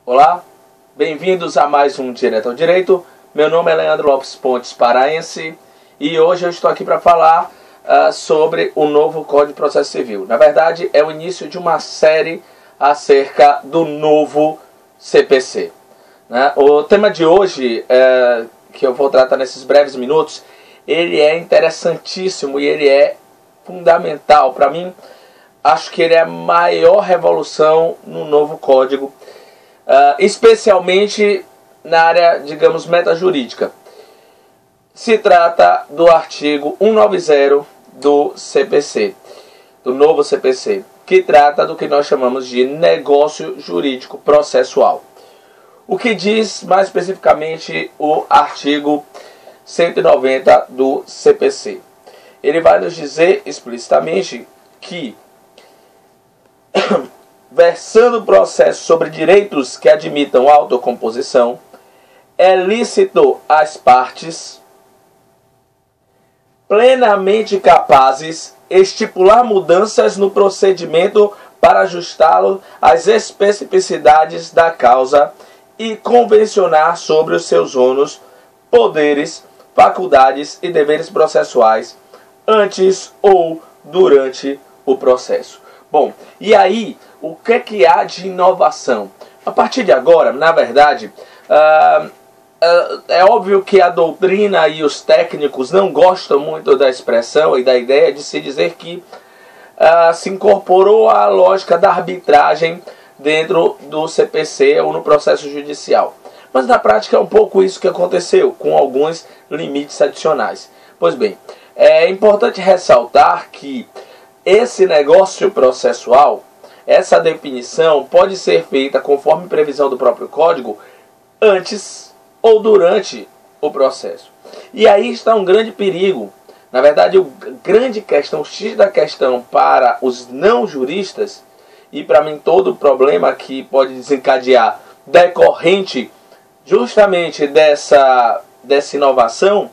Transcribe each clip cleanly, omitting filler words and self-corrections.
Olá, bem-vindos a mais um Direto ao Direito. Meu nome é Leandro Lopes Pontes, paraense, e hoje eu estou aqui para falar sobre o novo Código de Processo Civil. Na verdade, é o início de uma série acerca do novo CPC. Né? O tema de hoje, que eu vou tratar nesses breves minutos, ele é interessantíssimo e ele é fundamental. Para mim, acho que ele é a maior revolução no novo Código, especialmente na área, digamos, metajurídica. Se trata do artigo 190 do CPC, do novo CPC, que trata do que nós chamamos de negócio jurídico processual. O que diz mais especificamente o artigo 190 do CPC? Ele vai nos dizer explicitamente que, versando o processo sobre direitos que admitam autocomposição, é lícito às partes plenamente capazes estipular mudanças no procedimento para ajustá-lo às especificidades da causa e convencionar sobre os seus ônus, poderes, faculdades e deveres processuais antes ou durante o processo. Bom, e aí, o que há de inovação? A partir de agora, na verdade, é óbvio que a doutrina e os técnicos não gostam muito da expressão e da ideia de se dizer que se incorporou a lógica da arbitragem dentro do CPC ou no processo judicial. Mas na prática é um pouco isso que aconteceu, com alguns limites adicionais. Pois bem, é importante ressaltar que esse negócio processual, essa definição pode ser feita conforme previsão do próprio Código antes ou durante o processo. E aí está um grande perigo. Na verdade, a grande questão, o X da questão para os não juristas, e para mim todo o problema que pode desencadear decorrente justamente dessa inovação,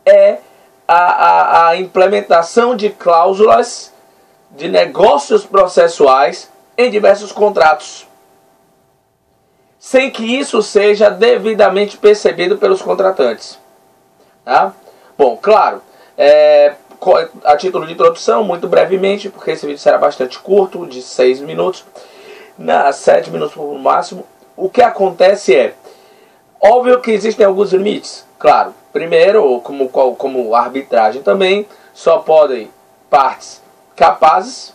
é a implementação de cláusulas de negócios processuais em diversos contratos, sem que isso seja devidamente percebido pelos contratantes. Tá? Bom, claro, a título de introdução, muito brevemente, porque esse vídeo será bastante curto, de 6 minutos, 7 minutos no máximo. O que acontece é, óbvio que existem alguns limites, claro. Primeiro, como arbitragem também, só podem partes capazes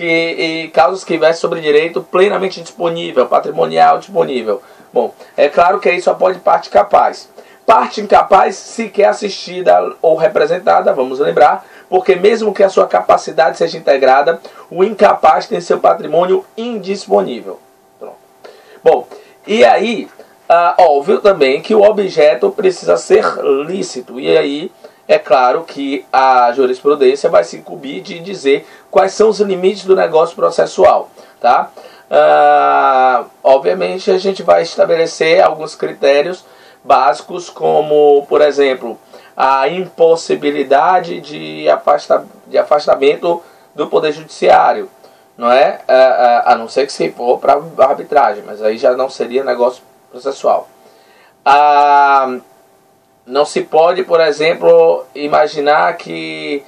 e causas que versem sobre direito plenamente disponível, patrimonial disponível. Bom, é claro que aí só pode parte capaz. Parte incapaz sequer assistida ou representada, vamos lembrar, porque mesmo que a sua capacidade seja integrada, o incapaz tem seu patrimônio indisponível. Pronto. Bom, e aí, óbvio também que o objeto precisa ser lícito, e aí é claro que a jurisprudência vai se incumbir de dizer quais são os limites do negócio processual. Tá? Obviamente a gente vai estabelecer alguns critérios básicos, como, por exemplo, a impossibilidade de afastamento do Poder Judiciário, não é? A não ser que se for para arbitragem, mas aí já não seria negócio processual. Não se pode, por exemplo, imaginar que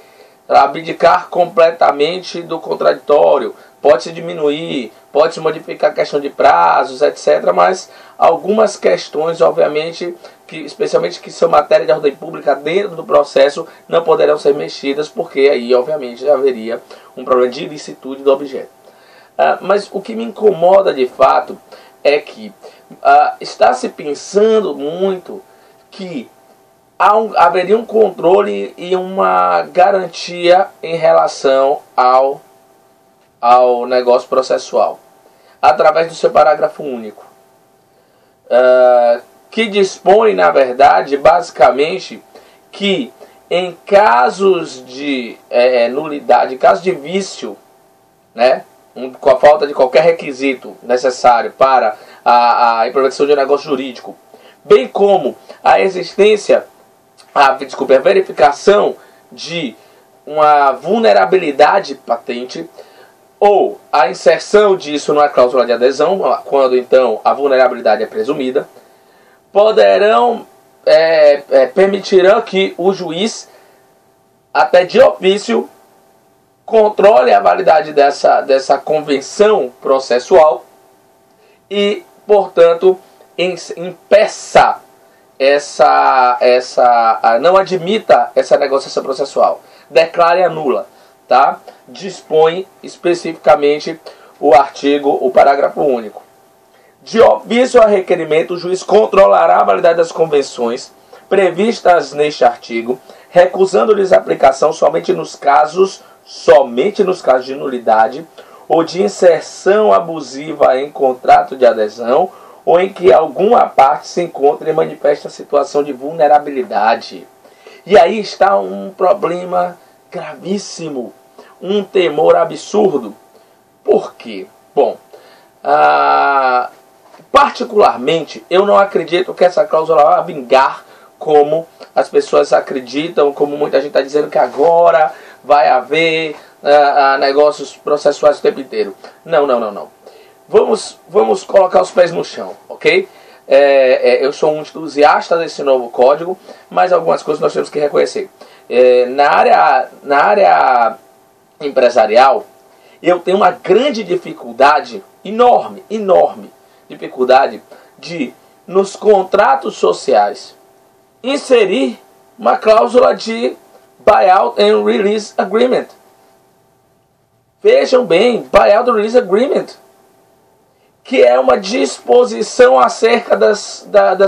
abdicar completamente do contraditório, pode-se diminuir, pode-se modificar a questão de prazos, etc. Mas algumas questões, obviamente, especialmente que são matéria de ordem pública dentro do processo, não poderão ser mexidas, porque aí, obviamente, já haveria um problema de ilicitude do objeto. Mas o que me incomoda de fato é que está se pensando muito que haveria um controle e uma garantia em relação ao negócio processual, através do seu parágrafo único, que dispõe, na verdade, basicamente, que em casos de nulidade, em caso de vício, né, com a falta de qualquer requisito necessário para a implementação de um negócio jurídico, bem como a existência, a verificação de uma vulnerabilidade patente, ou a inserção disso numa cláusula de adesão, quando então a vulnerabilidade é presumida, permitirão que o juiz, até de ofício, controle a validade dessa convenção processual e, portanto, impeça não admita essa negociação processual, declare nula, tá? Dispõe especificamente o parágrafo único. De ofício a requerimento, o juiz controlará a validade das convenções previstas neste artigo, recusando-lhes a aplicação somente nos casos de nulidade ou de inserção abusiva em contrato de adesão ou em que alguma parte se encontre em manifesta situação de vulnerabilidade. E aí está um problema gravíssimo, um temor absurdo. Por quê? Bom, particularmente, eu não acredito que essa cláusula vai vingar como as pessoas acreditam, como muita gente está dizendo que agora vai haver negócios processuais o tempo inteiro. Não. Vamos colocar os pés no chão, ok? Eu sou um entusiasta desse novo código, mas algumas coisas nós temos que reconhecer. Na área empresarial, eu tenho uma grande dificuldade, enorme dificuldade de, nos contratos sociais, inserir uma cláusula de Buyout and Release Agreement. Vejam bem, Buyout and Release Agreement, que é uma disposição acerca das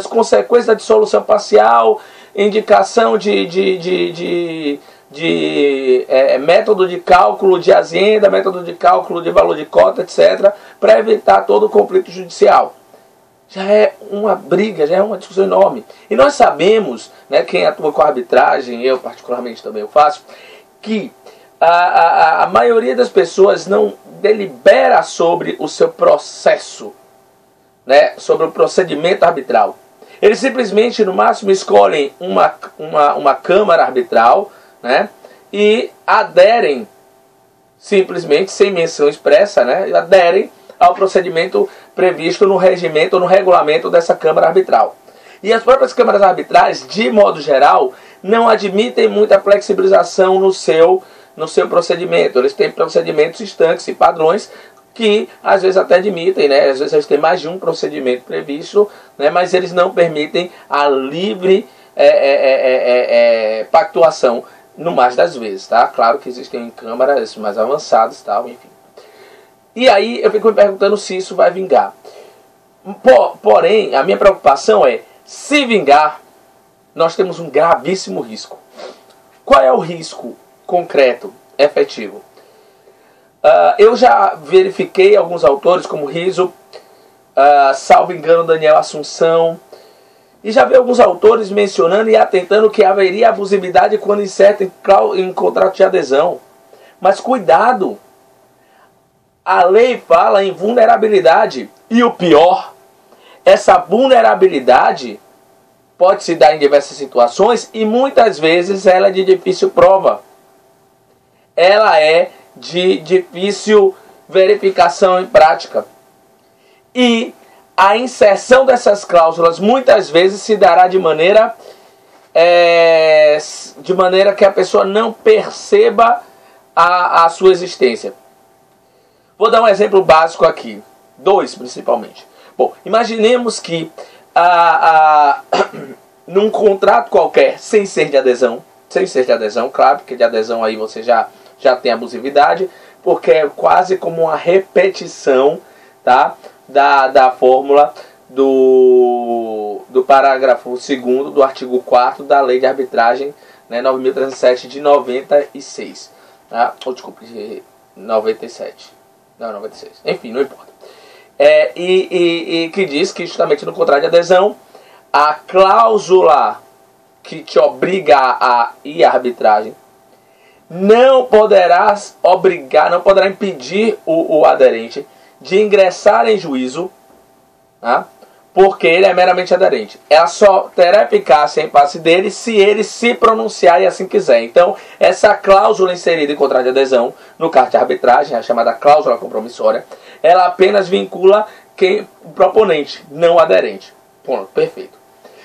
consequências da dissolução parcial, indicação de método de cálculo de azienda, método de cálculo de valor de cota, etc., para evitar todo o conflito judicial. Já é uma briga, já é uma discussão enorme. E nós sabemos, né, quem atua com a arbitragem, eu particularmente também o faço, que a maioria das pessoas não delibera sobre o seu processo, né, sobre o procedimento arbitral. Eles simplesmente, no máximo, escolhem uma câmara arbitral, né, e aderem, simplesmente, sem menção expressa, né, aderem ao procedimento previsto no regimento ou no regulamento dessa câmara arbitral. E as próprias câmaras arbitrais, de modo geral, não admitem muita flexibilização no seu procedimento. Eles têm procedimentos estanques e padrões que às vezes até admitem, né? Às vezes eles têm mais de um procedimento previsto, né? Mas eles não permitem a livre pactuação no mais das vezes, tá? Claro que existem câmaras mais avançadas e tal, enfim. E aí eu fico me perguntando se isso vai vingar. Porém, a minha preocupação é, se vingar, nós temos um gravíssimo risco. Qual é o risco concreto, efetivo? Eu já verifiquei alguns autores, como Rizzo, salvo engano Daniel Assunção, e já vi alguns autores mencionando e atentando que haveria abusividade quando inserta em contrato de adesão. Mas cuidado! A lei fala em vulnerabilidade. E o pior, essa vulnerabilidade pode se dar em diversas situações e muitas vezes ela é de difícil prova. Ela é de difícil verificação em prática. E a inserção dessas cláusulas muitas vezes se dará de maneira que a pessoa não perceba a sua existência. Vou dar um exemplo básico aqui. 2 principalmente. Bom, imaginemos que num contrato qualquer, sem ser de adesão, claro, porque de adesão aí você já tem abusividade, porque é quase como uma repetição, tá, da fórmula do parágrafo 2º do artigo 4º da Lei de Arbitragem, né, 9.307 de 96. Tá? Desculpe, 97. Não, 96. Enfim, não importa. E que diz que justamente no contrato de adesão, a cláusula que te obriga a ir à arbitragem não poderá impedir o aderente de ingressar em juízo, tá, porque ele é meramente aderente. Ela só terá eficácia em face dele se ele se pronunciar e assim quiser. Então, essa cláusula inserida em contrato de adesão, no caso de arbitragem, a chamada cláusula compromissória, ela apenas vincula o proponente, não o aderente. Ponto, perfeito.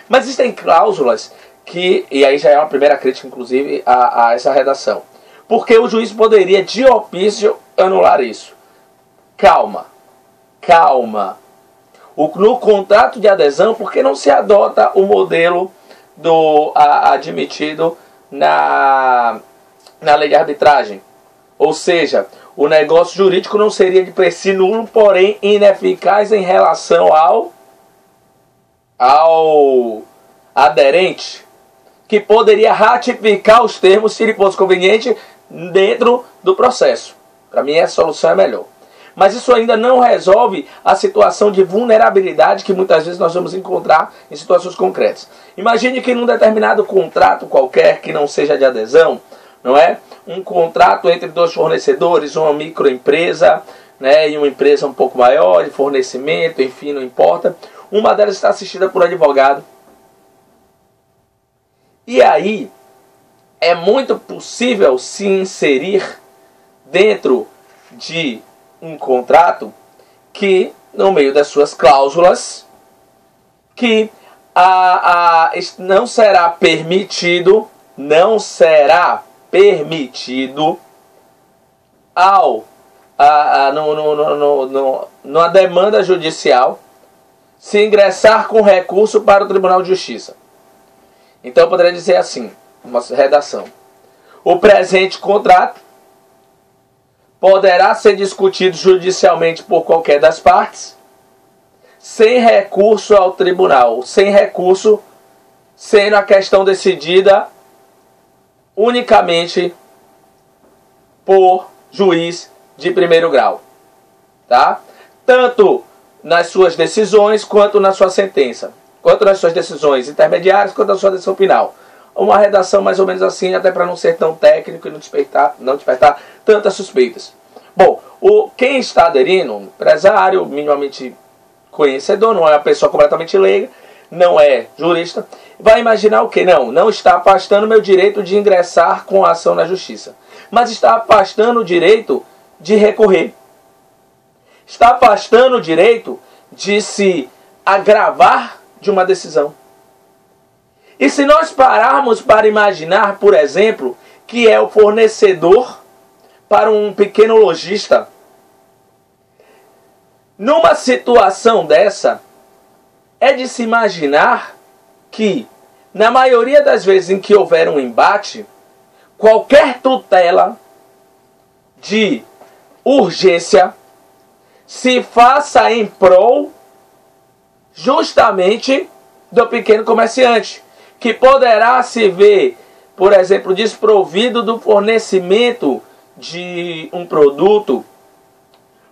Mas existem cláusulas que, e aí já é uma primeira crítica, inclusive, a essa redação. Porque o juiz poderia, de ofício, anular isso. Calma. No contrato de adesão, por que não se adota o modelo admitido na lei de arbitragem? Ou seja, o negócio jurídico não seria de preci nulo, porém ineficaz em relação ao aderente, que poderia ratificar os termos, se lhe fosse conveniente, dentro do processo. Para mim, essa solução é melhor. Mas isso ainda não resolve a situação de vulnerabilidade que muitas vezes nós vamos encontrar em situações concretas. Imagine que num determinado contrato qualquer, que não seja de adesão, não é? Um contrato entre dois fornecedores, uma microempresa, né, e uma empresa um pouco maior, de fornecimento, enfim, não importa. Uma delas está assistida por advogado. E aí, é muito possível se inserir dentro de um contrato que, no meio das suas cláusulas, que não será permitido numa demanda judicial se ingressar com recurso para o Tribunal de Justiça. Então eu poderia dizer assim, uma redação: o presente contrato poderá ser discutido judicialmente por qualquer das partes, sem recurso ao tribunal, sem recurso, sendo a questão decidida unicamente por juiz de primeiro grau, tá? Tanto nas suas decisões quanto na sua sentença, quanto nas suas decisões intermediárias, quanto na sua decisão final. Uma redação mais ou menos assim, até para não ser tão técnico e não despertar tantas suspeitas. Bom, quem está aderindo, um empresário minimamente conhecedor, não é uma pessoa completamente leiga, não é jurista, vai imaginar o quê? Não está afastando meu direito de ingressar com a ação na justiça, mas está afastando o direito de recorrer. Está afastando o direito de se agravar de uma decisão. E se nós pararmos para imaginar, por exemplo, que é o fornecedor para um pequeno lojista, numa situação dessa, é de se imaginar que, na maioria das vezes em que houver um embate, qualquer tutela de urgência se faça em prol justamente do pequeno comerciante, que poderá se ver, por exemplo, desprovido do fornecimento de um produto,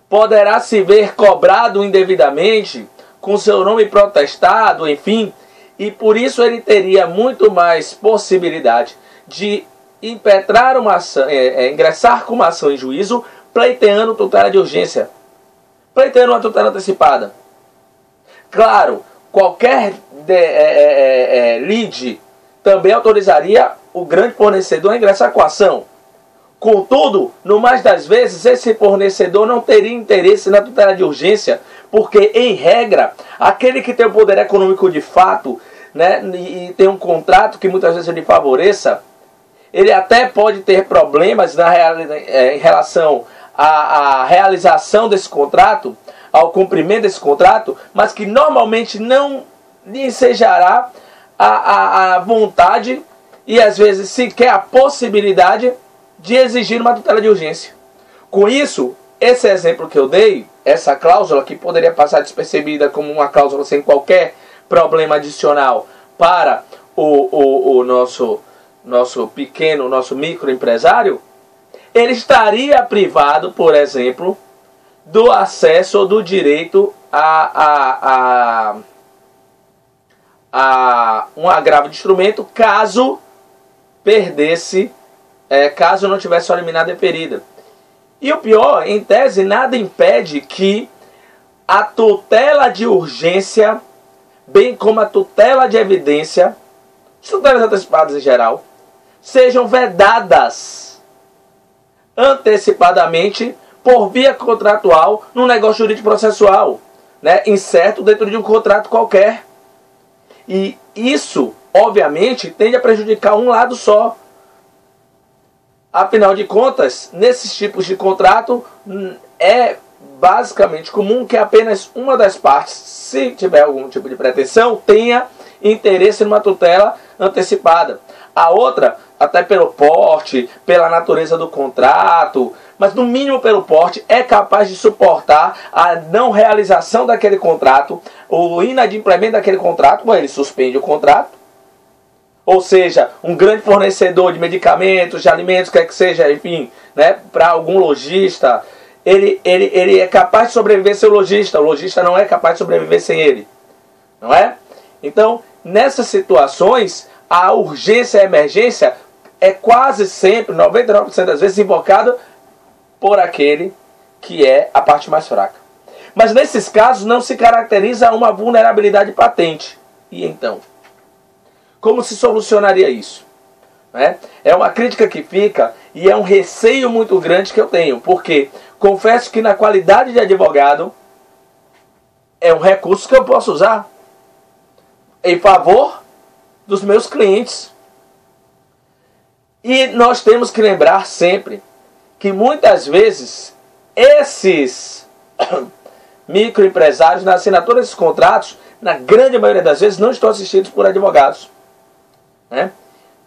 poderá se ver cobrado indevidamente, com seu nome protestado, enfim, e por isso ele teria muito mais possibilidade de impetrar uma ação, ingressar com uma ação em juízo, pleiteando tutela de urgência, pleiteando uma tutela antecipada. Claro, qualquer lide também autorizaria o grande fornecedor a ingressar com a ação. Contudo, no mais das vezes, esse fornecedor não teria interesse na tutela de urgência, porque, em regra, aquele que tem o poder econômico de fato, né, e tem um contrato que muitas vezes lhe favoreça, ele até pode ter problemas em relação à realização desse contrato, ao cumprimento desse contrato, mas que normalmente não lhe ensejará a vontade e, às vezes, sequer a possibilidade de exigir uma tutela de urgência. Com isso, esse exemplo que eu dei, essa cláusula que poderia passar despercebida como uma cláusula sem qualquer problema adicional para o nosso pequeno, nosso microempresário, ele estaria privado, por exemplo, do acesso ou do direito a um agravo de instrumento caso perdesse, caso não tivesse sua liminar deferida. E o pior, em tese, nada impede que a tutela de urgência bem como a tutela de evidência, as tutelas antecipadas em geral, sejam vedadas antecipadamente por via contratual no negócio jurídico processual, né, incerto dentro de um contrato qualquer. E isso, obviamente, tende a prejudicar um lado só. Afinal de contas, nesses tipos de contrato, é basicamente comum que apenas uma das partes, se tiver algum tipo de pretensão, tenha interesse numa tutela antecipada. A outra, até pelo porte, pela natureza do contrato, mas no mínimo pelo porte, é capaz de suportar a não realização daquele contrato, o inadimplemento daquele contrato, ou ele suspende o contrato. Ou seja, um grande fornecedor de medicamentos, de alimentos, quer que seja, enfim, né, para algum lojista, ele é capaz de sobreviver sem o lojista não é capaz de sobreviver sem ele, não é? Então, nessas situações, a urgência e a emergência é quase sempre, 99% das vezes, invocada por aquele que é a parte mais fraca. Mas nesses casos não se caracteriza uma vulnerabilidade patente. E então? Como se solucionaria isso? É uma crítica que fica e é um receio muito grande que eu tenho. Porque confesso que na qualidade de advogado é um recurso que eu posso usar em favor dos meus clientes. E nós temos que lembrar sempre que muitas vezes esses microempresários na assinatura desses contratos, na grande maioria das vezes, não estão assistidos por advogados. Né?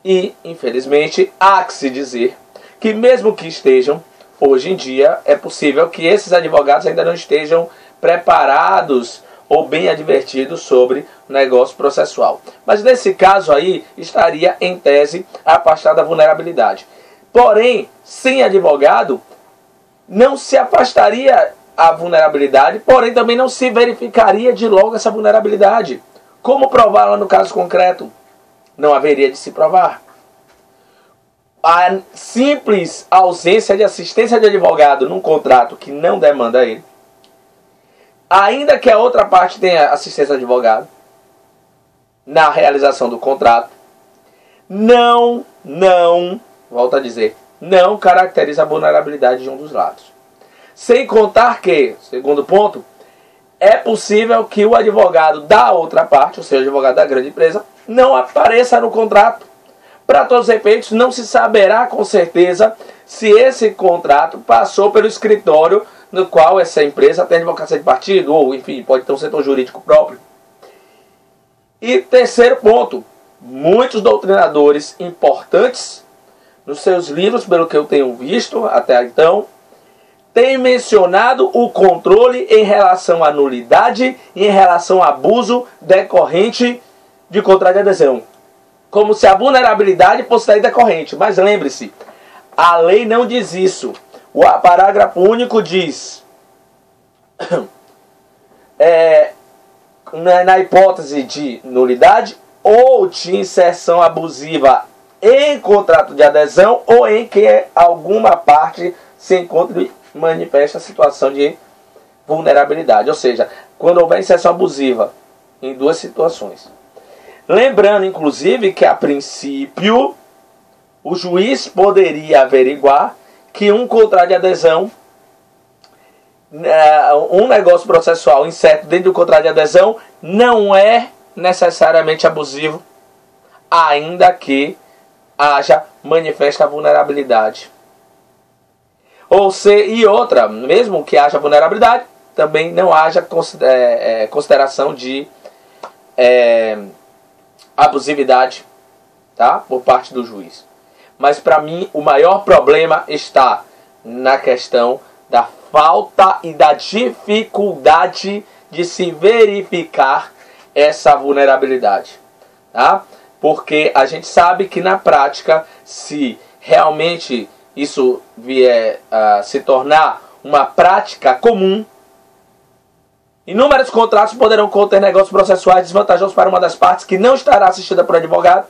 E, infelizmente, há que se dizer que mesmo que estejam, hoje em dia, é possível que esses advogados ainda não estejam preparados ou bem advertidos sobre o negócio processual. Mas nesse caso aí, estaria em tese afastado da vulnerabilidade. Porém, sem advogado, não se afastaria a vulnerabilidade, porém também não se verificaria de logo essa vulnerabilidade. Como prová-la no caso concreto? Não haveria de se provar. A simples ausência de assistência de advogado num contrato que não demanda ele, ainda que a outra parte tenha assistência de advogado na realização do contrato, não, volto a dizer, não caracteriza a vulnerabilidade de um dos lados. Sem contar que, segundo ponto, é possível que o advogado da outra parte, ou seja, o advogado da grande empresa, não apareça no contrato. Para todos os efeitos, não se saberá com certeza se esse contrato passou pelo escritório no qual essa empresa tem advocacia de partido, ou enfim, pode ter um setor jurídico próprio. E terceiro ponto, muitos doutrinadores importantes, nos seus livros, pelo que eu tenho visto até então, têm mencionado o controle em relação à nulidade e em relação ao abuso decorrente de contrato de adesão. Como se a vulnerabilidade fosse daí decorrente. Mas lembre-se, a lei não diz isso. O parágrafo único diz, na hipótese de nulidade ou de inserção abusiva em contrato de adesão ou em que alguma parte se encontre e manifesta a situação de vulnerabilidade. Ou seja, quando houver inserção abusiva em duas situações. Lembrando, inclusive, que a princípio o juiz poderia averiguar que um contrato de adesão, um negócio processual incerto dentro do contrato de adesão, não é necessariamente abusivo, ainda que haja manifesta vulnerabilidade. E outra, mesmo que haja vulnerabilidade, também não haja consideração de abusividade, tá? Por parte do juiz. Mas para mim o maior problema está na questão da falta e da dificuldade de se verificar essa vulnerabilidade, tá? Porque a gente sabe que na prática, se realmente isso vier a se tornar uma prática comum, inúmeros contratos poderão conter negócios processuais desvantajosos para uma das partes que não estará assistida por advogado,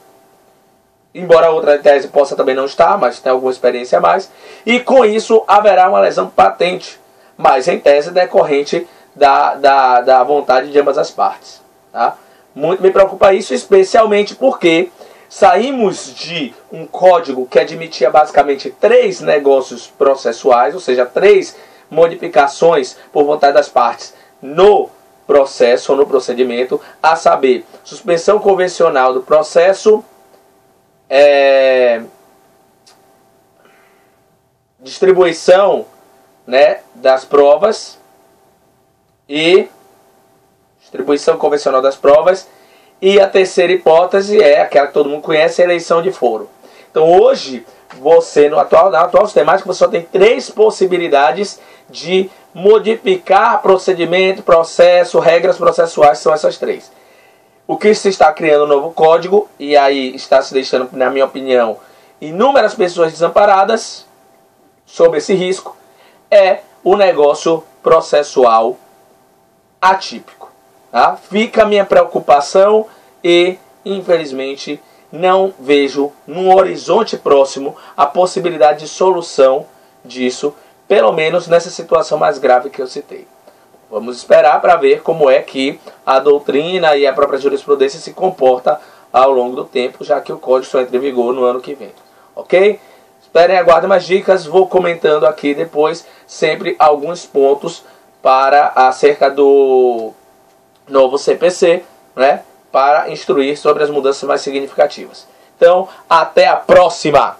embora a outra tese possa também não estar, mas tem alguma experiência a mais, e com isso haverá uma lesão patente, mas em tese decorrente da vontade de ambas as partes. Tá? Muito me preocupa isso, especialmente porque saímos de um código que admitia basicamente 3 negócios processuais, ou seja, 3 modificações por vontade das partes no processo ou no procedimento, a saber, suspensão convencional do processo, distribuição, né, das provas e distribuição convencional das provas, e a terceira hipótese é aquela que todo mundo conhece, a eleição de foro. Então hoje, você na atual sistemática, você só tem 3 possibilidades de modificar procedimento, processo, regras processuais, são essas 3. O que se está criando um novo código, e aí está se deixando, na minha opinião, inúmeras pessoas desamparadas sobre esse risco, é o negócio processual atípico. Tá? Fica a minha preocupação e, infelizmente, não vejo num horizonte próximo a possibilidade de solução disso, pelo menos nessa situação mais grave que eu citei. Vamos esperar para ver como é que a doutrina e a própria jurisprudência se comporta ao longo do tempo, já que o código só entra em vigor no ano que vem. Ok? Esperem, aguardem mais dicas, vou comentando aqui depois sempre alguns pontos para acerca do novo CPC, né, para instruir sobre as mudanças mais significativas. Então, até a próxima!